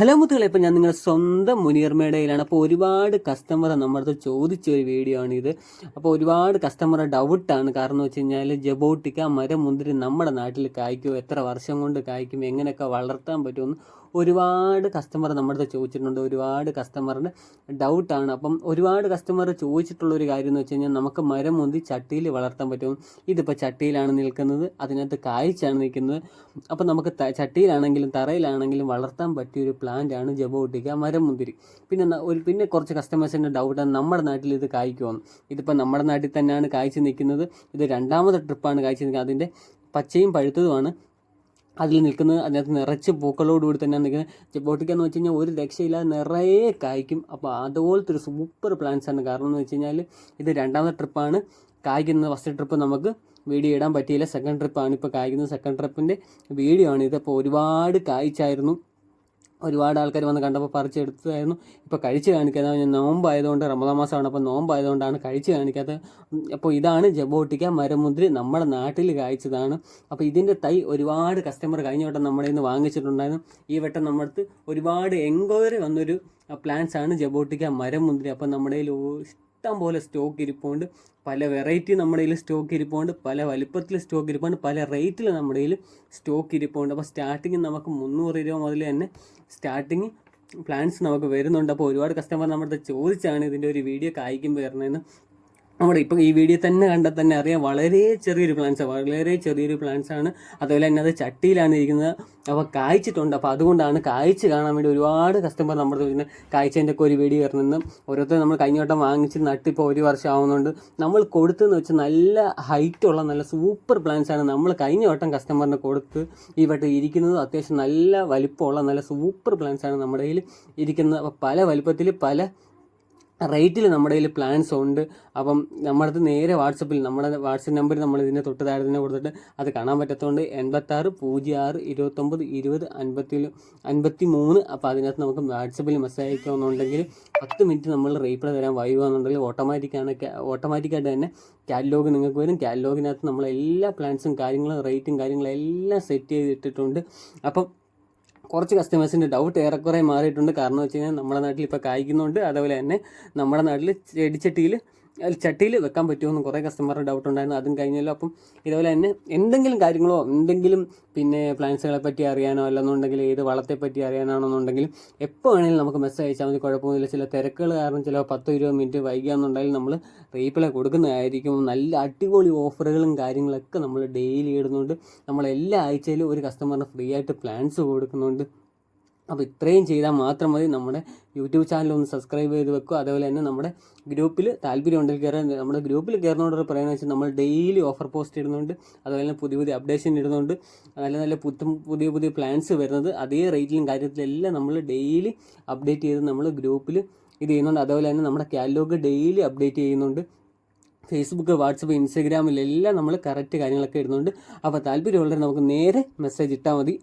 Hello മുത്തുകളെ, ഇപ്പം ഞാൻ നിങ്ങളുടെ സ്വന്തം മുനീർമേടയിലാണ്. അപ്പോൾ ഒരുപാട് കസ്റ്റമർ നമ്മളടുത്ത് ചോദിച്ച ഒരു വീഡിയോ ആണിത്. അപ്പോൾ ഒരുപാട് കസ്റ്റമർ ഡൗട്ടാണ്. കാരണം എന്ന് വെച്ച് കഴിഞ്ഞാൽ ജബോട്ടിക്ക മരം മുന്തിരി നമ്മുടെ നാട്ടിൽ കായ്ക്കും, എത്ര വർഷം കൊണ്ട് കായ്ക്കും, എങ്ങനെയൊക്കെ വളർത്താൻ പറ്റുമെന്ന് ഒരുപാട് കസ്റ്റമർ നമ്മുടെ അടുത്ത് ചോദിച്ചിട്ടുണ്ട്. ഒരുപാട് കസ്റ്റമറിൻ്റെ ഡൗട്ടാണ്. അപ്പം ഒരുപാട് കസ്റ്റമർ ചോദിച്ചിട്ടുള്ളൊരു കാര്യം എന്ന് വെച്ച് കഴിഞ്ഞാൽ നമുക്ക് മരം മുന്തി ചട്ടിയിൽ വളർത്താൻ പറ്റും. ഇതിപ്പോൾ ചട്ടിയിലാണ് നിൽക്കുന്നത്, അതിനകത്ത് കായ്ച്ചാണ് നിൽക്കുന്നത്. അപ്പം നമുക്ക് ചട്ടിയിലാണെങ്കിലും തറയിലാണെങ്കിലും വളർത്താൻ പറ്റിയൊരു പ്ലാന്റ് ആണ് ജബോട്ടിക്ക മരം മുന്തിരി. പിന്നെ കുറച്ച് കസ്റ്റമേഴ്സിൻ്റെ ഡൗട്ടാണ് നമ്മുടെ നാട്ടിൽ ഇത് കായ്ക്കുമെന്ന്. ഇതിപ്പോൾ നമ്മുടെ നാട്ടിൽ തന്നെയാണ് കായ്ച്ച് നിൽക്കുന്നത്. ഇത് രണ്ടാമത്തെ ട്രിപ്പാണ് കായ്ച്ച് നിൽക്കുന്നത്. അതിൻ്റെ പച്ചയും പഴുത്തതുമാണ് അതിൽ നിൽക്കുന്നത്. അതിനകത്ത് നിറച്ച് പൂക്കളോടുകൂടി തന്നെയാണ് നിൽക്കുന്നത്. ജബോട്ടിക്ക എന്ന് വെച്ച് കഴിഞ്ഞാൽ ഒരു രക്ഷയില്ലാതെ നിറയെ കായ്ക്കും. അപ്പോൾ അതുപോലത്തെ ഒരു സൂപ്പർ പ്ലാന്റ്സ് ആണ്. കാരണം എന്ന് വെച്ച് കഴിഞ്ഞാൽ ഇത് രണ്ടാമത്തെ ട്രിപ്പാണ് കായ്ക്കുന്നത്. ഫസ്റ്റ് ട്രിപ്പ് നമുക്ക് വീഡിയോ ഇടാൻ പറ്റിയില്ല, സെക്കൻഡ് ട്രിപ്പാണ് ഇപ്പോൾ കായ്ക്കുന്നത്. സെക്കൻഡ് ട്രിപ്പിൻ്റെ വീഡിയോ ആണ് ഇത്. അപ്പോൾ ഒരുപാട് കായ്ച്ചായിരുന്നു. ഒരുപാട് ആൾക്കാർ വന്ന് കണ്ടപ്പോൾ പറിച്ചെടുത്തതായിരുന്നു. ഇപ്പോൾ കഴിച്ച് കാണിക്കാതെ ഞാൻ നോമ്പായതുകൊണ്ട്, റമദാൻ മാസമാണ്, അപ്പോൾ നോമ്പായതുകൊണ്ടാണ് കഴിച്ച് കാണിക്കാത്തത്. അപ്പോൾ ഇതാണ് ജബോട്ടിക്ക മരമുന്തിരി നമ്മുടെ നാട്ടിൽ കായ്ച്ചതാണ്. അപ്പോൾ ഇതിൻ്റെ തൈ ഒരുപാട് കസ്റ്റമർ കഴിഞ്ഞ വട്ടം നമ്മുടെ നിന്ന് വാങ്ങിച്ചിട്ടുണ്ടായിരുന്നു. ഈ വട്ടം നമ്മുടെ അടുത്ത് ഒരുപാട് എൻക്വയറി വന്നൊരു പ്ലാന്റ്സ് ആണ് ജബോട്ടിക്ക മരമുന്തിരി. അപ്പോൾ നമ്മുടെ കയ്യിൽ ഇഷ്ടം പോലെ സ്റ്റോക്ക് ഇരിപ്പുണ്ട്. പല വെറൈറ്റി നമ്മുടെ കയ്യിൽ സ്റ്റോക്ക് ഇരിപ്പുണ്ട്, പല വലിപ്പത്തിൽ സ്റ്റോക്ക് ഇരിപ്പുണ്ട്, പല റേറ്റിൽ നമ്മുടെ കയ്യിൽ സ്റ്റോക്ക് ഇരിപ്പുണ്ട്. അപ്പോൾ സ്റ്റാർട്ടിങ് നമുക്ക് 300 രൂപ മുതൽ തന്നെ സ്റ്റാർട്ടിങ് പ്ലാൻസ് നമുക്ക് വരുന്നുണ്ട്. അപ്പോൾ ഒരുപാട് കസ്റ്റമർ നമ്മുടെ ചോദിച്ചാണ് ഇതിൻ്റെ ഒരു വീഡിയോ കായ്ക്കുമ്പോൾ വരുന്നതെന്ന്. നമ്മുടെ ഇപ്പം ഈ വീഡിയോ തന്നെ കണ്ടാൽ തന്നെ അറിയാം, വളരെ ചെറിയൊരു പ്ലാന്റ്സ് ആണ്. അതുപോലെ തന്നെ അത് ചട്ടിയിലാണ് ഇരിക്കുന്നത്. അപ്പോൾ കായ്ച്ചിട്ടുണ്ട്. അപ്പോൾ അതുകൊണ്ടാണ് കായ്ച്ച് കാണാൻ വേണ്ടി ഒരുപാട് കസ്റ്റമർ നമ്മുടെ ചോദിക്കുന്നത് കായ്ച്ചതിൻ്റെ ഒക്കെ ഒരു വീഡിയോ വരുന്നത്. ഓരോരുത്തർ നമ്മൾ കഴിഞ്ഞ വട്ടം വാങ്ങിച്ച് നട്ടിപ്പോൾ 1 വർഷം ആവുന്നുണ്ട്. നമ്മൾ കൊടുത്തെന്ന് വെച്ചാൽ നല്ല ഹൈറ്റുള്ള നല്ല സൂപ്പർ പ്ലാന്റ്സ് ആണ് നമ്മൾ കഴിഞ്ഞ വട്ടം കസ്റ്റമറിന് കൊടുത്ത് ഈ വട്ടം ഇരിക്കുന്നത്. അത്യാവശ്യം നല്ല വലിപ്പമുള്ള നല്ല സൂപ്പർ പ്ലാന്റ്സ് ആണ് നമ്മുടെ കയ്യിൽ ഇരിക്കുന്നത്. അപ്പോൾ പല വലിപ്പത്തിൽ പല റേറ്റിൽ നമ്മുടെ കയ്യിൽ പ്ലാൻസ് ഉണ്ട്. അപ്പം നമ്മുടെ അടുത്ത് നേരെ വാട്സപ്പിൽ നമ്മുടെ വാട്സപ്പ് നമ്പർ നമ്മൾ ഇതിൻ്റെ തൊട്ട് താഴെ തന്നെ കൊടുത്തിട്ട് അത് കാണാൻ പറ്റാത്തതുകൊണ്ട് 86 06 29 20 53. അപ്പോൾ അതിനകത്ത് നമുക്ക് വാട്സപ്പിൽ മെസ്സേജ് അയക്കാമെന്നുണ്ടെങ്കിൽ 10 മിനിറ്റ് നമ്മൾ റീപ്ലൈ തരാൻ വൈകുകയെന്നുണ്ടെങ്കിൽ ഓട്ടോമാറ്റിക്കായിട്ട് തന്നെ കാറ്റലോഗ് നിങ്ങൾക്ക് വരും. കാറ്റലോഗിനകത്ത് നമ്മളെല്ലാ പ്ലാൻസും കാര്യങ്ങളും റേറ്റും കാര്യങ്ങളും എല്ലാം സെറ്റ് ചെയ്തിട്ടിട്ടുണ്ട്. അപ്പം കുറച്ച് കസ്റ്റമേഴ്സിൻ്റെ ഡൗട്ട് ഏറെക്കുറെ മാറിയിട്ടുണ്ട്. കാരണം വെച്ച് കഴിഞ്ഞാൽ നമ്മുടെ നാട്ടിൽ ഇപ്പോൾ കായ്ക്കുന്നുണ്ട്. അതുപോലെ തന്നെ നമ്മുടെ നാട്ടിൽ ചട്ടിയിൽ വെക്കാൻ പറ്റുമെന്ന് കുറേ കസ്റ്റമറുടെ ഡൗട്ട് ഉണ്ടായിരുന്നു. അതും കഴിഞ്ഞല്ലോ. അപ്പം ഇതുപോലെ തന്നെ എന്തെങ്കിലും കാര്യങ്ങളോ എന്തെങ്കിലും പിന്നെ പ്ലാന്റ്സുകളെ പറ്റി അറിയാനോ അല്ലെന്നുണ്ടെങ്കിൽ ഏത് വളത്തെ പറ്റി അറിയാനാണെന്നുണ്ടെങ്കിലും എപ്പോൾ വേണമെങ്കിലും നമുക്ക് മെസ്സേജ് അയച്ചാൽ മതി, കുഴപ്പമൊന്നുമില്ല. ചില തിരക്കുകൾ കാരണം ചില 10-20 മിനിറ്റ് വൈകിയാണെന്നുണ്ടെങ്കിൽ നമ്മൾ റീപ്ലൈ കൊടുക്കുന്നതായിരിക്കും. നല്ല അടിപൊളി ഓഫറുകളും കാര്യങ്ങളൊക്കെ നമ്മൾ ഡെയിലി ഇടുന്നുണ്ട്. നമ്മളെല്ലാ ആഴ്ചയിലും ഒരു കസ്റ്റമറിന് ഫ്രീ ആയിട്ട് പ്ലാൻസ് കൊടുക്കുന്നുണ്ട്. അപ്പോൾ ഇത്രയും ചെയ്താൽ മാത്രം മതി. നമ്മുടെ യൂട്യൂബ് ചാനൽ ഒന്ന് സബ്സ്ക്രൈബ് ചെയ്ത് വെക്കുക. അതുപോലെ തന്നെ നമ്മുടെ ഗ്രൂപ്പിൽ താല്പര്യം ഉണ്ടെങ്കിൽ കയറാൻ, നമ്മുടെ ഗ്രൂപ്പിൽ കയറുന്നതോട് പറയുന്നത് വെച്ചാൽ നമ്മൾ ഡെയിലി ഓഫർ പോസ്റ്റ് ഇടുന്നുണ്ട്. അതുപോലെ തന്നെ പുതിയ അപ്ഡേഷൻ ഇടുന്നുണ്ട്. നല്ല പുതിയ പ്ലാൻസ് വരുന്നത് അതേ റേറ്റിലും കാര്യത്തിലെല്ലാം നമ്മൾ ഡെയിലി അപ്ഡേറ്റ് ചെയ്ത് നമ്മൾ ഗ്രൂപ്പിൽ ഇത് ചെയ്യുന്നുണ്ട്. അതുപോലെ തന്നെ നമ്മുടെ കാറ്റലോഗ് ഡെയിലി അപ്ഡേറ്റ് ചെയ്യുന്നുണ്ട്. ഫേസ്ബുക്ക്, വാട്സപ്പ്, ഇൻസ്റ്റാഗ്രാമിലെല്ലാം നമ്മൾ കറക്റ്റ് കാര്യങ്ങളൊക്കെ ഇടുന്നുണ്ട്. അപ്പോൾ താല്പര്യമുള്ളവർ നമുക്ക് നേരെ മെസ്സേജ് ഇട്ടാൽ മതി.